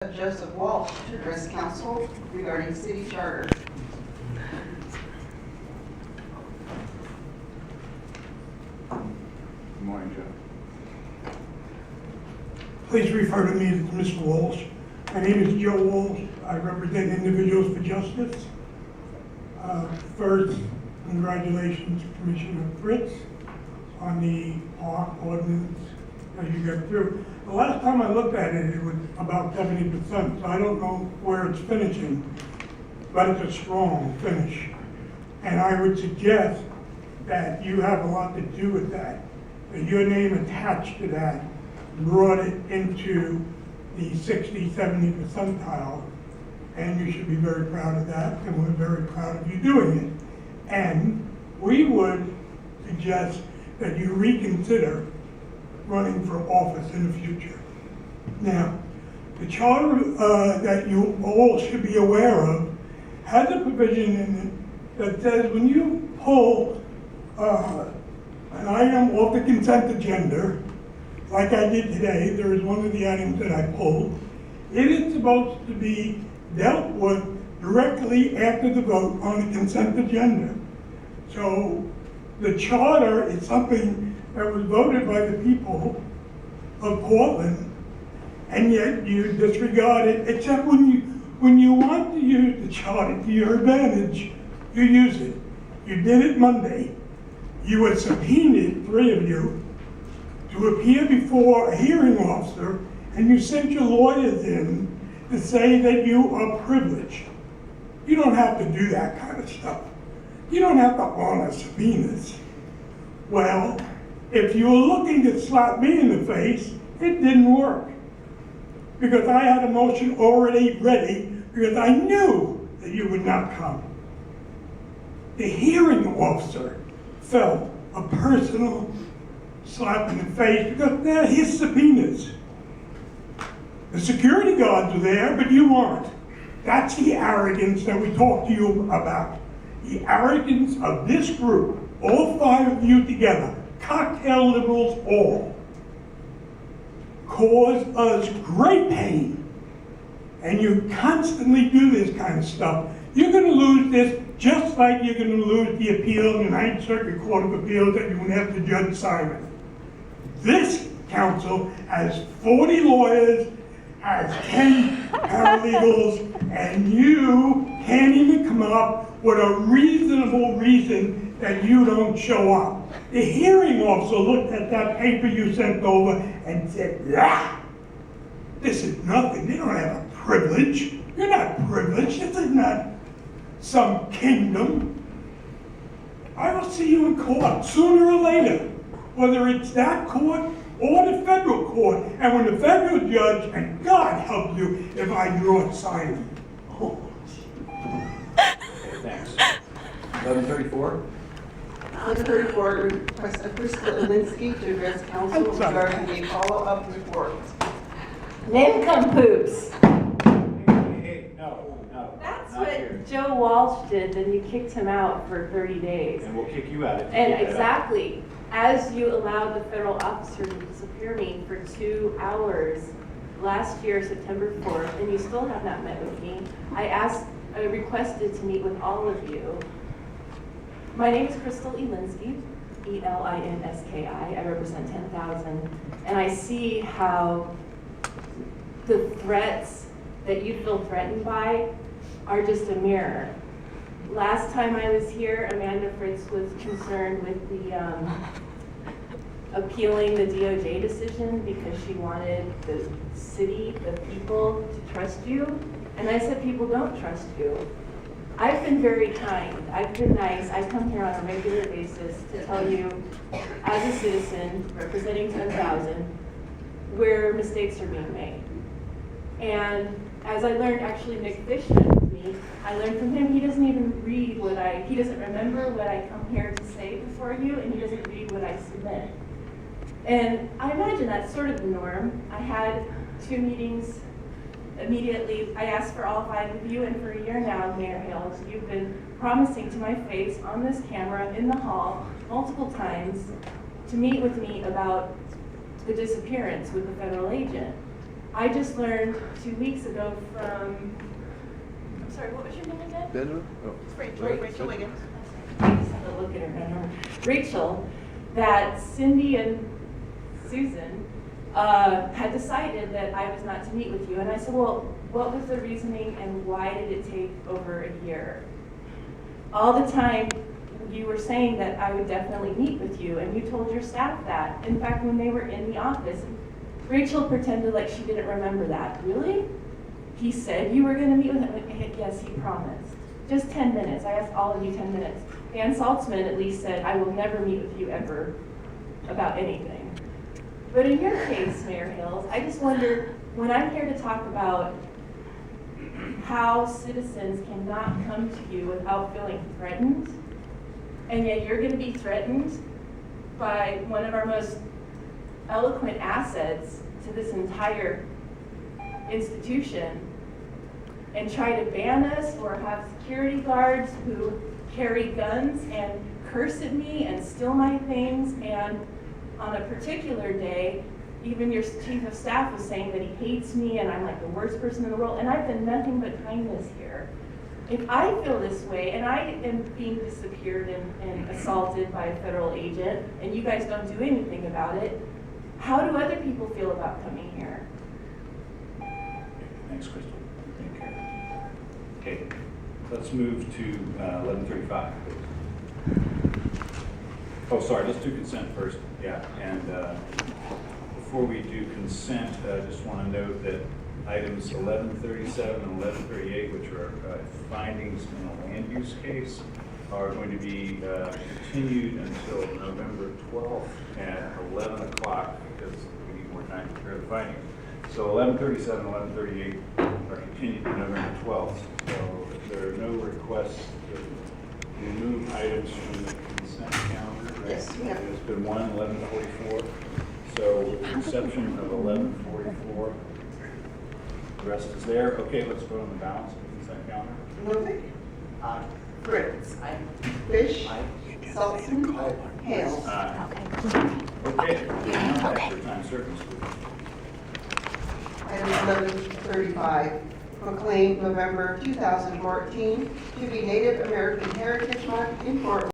Joseph Walsh to address council regarding city charter. Good morning, Joe. Please refer to me as Mr. Walsh. My name is Joe Walsh. I represent Individuals for Justice. First, congratulations, Commissioner Fritz, on the park ordinance that you got through. The last time I looked at it, it was about 70%, so I don't know where it's finishing, but it's a strong finish. And I would suggest that you have a lot to do with that, that your name attached to that brought it into the 60, 70 percentile, and you should be very proud of that, and we're very proud of you doing it. And we would suggest that you reconsider running for office in the future. Now, the charter that you all should be aware of has a provision in it that says when you pull an item off the consent agenda, like I did today, there is one of the items that I pulled, it is supposed to be dealt with directly after the vote on the consent agenda. So the charter is something that was voted by the people of Portland, and yet you disregard it, except when you want to use the charter to your advantage, you use it. You did it Monday. You were subpoenaed, 3 of you, to appear before a hearing officer, and you sent your lawyers in to say that you are privileged. You don't have to do that kind of stuff. You don't have to honor subpoenas. Well, if you were looking to slap me in the face, it didn't work. Because I had a motion already ready, because I knew that you would not come. The hearing officer felt a personal slap in the face because they're his subpoenas. The security guards were there, but you weren't. That's the arrogance that we talked to you about. The arrogance of this group, all 5 of you together, cocktail liberals all, cause us great pain. And you constantly do this kind of stuff. You're going to lose this just like you're going to lose the appeal in the Ninth Circuit Court of Appeals that you went after Judge Simon. This council has 40 lawyers, has 10 paralegals, and you can't even come up with a reasonable reason that you don't show up. The hearing officer looked at that paper you sent over and said, "Ah, this is nothing. They don't have a privilege. You're not privileged. This is not some kingdom. I will see you in court sooner or later, whether it's that court or the federal court. And when the federal judge, and God help you if I draw silent." Thanks. 11:34. 11:34, request of Crystal Alinsky to address council regarding a follow-up report. Nincompoops. Hey, no, That's not what here. Joe Walsh did, then you kicked him out for 30 days. And we'll kick you out if you And keep that up. exactly, as you allowed the federal officer to disappear me for 2 hours last year, September 4th, and you still have not met with me, I requested to meet with all of you. My name is Crystal Elinsky, Elinski. I represent 10,000, and I see how the threats that you feel threatened by are just a mirror. Last time I was here, Amanda Fritz was concerned with the appealing the DOJ decision because she wanted the city, the people to trust you. And I said, people don't trust you. I've been very kind. I've been nice. I come here on a regular basis to tell you, as a citizen representing 10,000, where mistakes are being made. And as I learned, actually Nick Fish met with me, I learned from him, he doesn't even read he doesn't remember what I come here to say before you, and he doesn't read what I submit. And I imagine that's sort of the norm. I had 2 meetings immediately. I asked for all 5 of you, and for a year now, Mayor Hales, you've been promising to my face on this camera in the hall multiple times to meet with me about the disappearance with the federal agent. I just learned 2 weeks ago from, I'm sorry, what was your name again? Benjamin? Oh. Rachel Wiggins. I just had to look at her, I don't know. Rachel, that Cindy and Susan had decided that I was not to meet with you. And I said, well, what was the reasoning and why did it take over a year? All the time you were saying that I would definitely meet with you, and you told your staff that. In fact, when they were in the office, Rachel pretended like she didn't remember that. Really? He said you were going to meet with him? Yes, he promised. Just 10 minutes. I asked all of you 10 minutes. Dan Saltzman at least said, I will never meet with you ever about anything. But in your case, Mayor Hills, I just wonder, when I'm here to talk about how citizens cannot come to you without feeling threatened, and yet you're going to be threatened by one of our most eloquent assets to this entire institution, and try to ban us or have security guards who carry guns and curse at me and steal my things. And on a particular day, even your chief of staff was saying that he hates me and I'm like the worst person in the world, and I've been nothing but kindness here. If I feel this way and I am being disappeared and assaulted by a federal agent and you guys don't do anything about it, how do other people feel about coming here? Thanks, Crystal. Take care. Okay, let's move to 11:35. Oh, sorry, let's do consent first. Yeah, and before we do consent, I just want to note that items 1137 and 1138, which are findings in a land use case, are going to be continued until November 12th at 11 o'clock because we need more time to prepare the findings. So 1137 and 1138 are continued to November 12th. So if there are no requests to remove items from the consent calendar, right? Yes, we have. There's been one, 1144. So with the exception of 1144, the rest is there. Okay, let's vote on the balance of the consent calendar. Ludwig. Fritz. Fish. Saltzman. Hale. Okay. Okay. Time service. Item 1135, proclaim November 2014 to be Native American Heritage Month in Portland.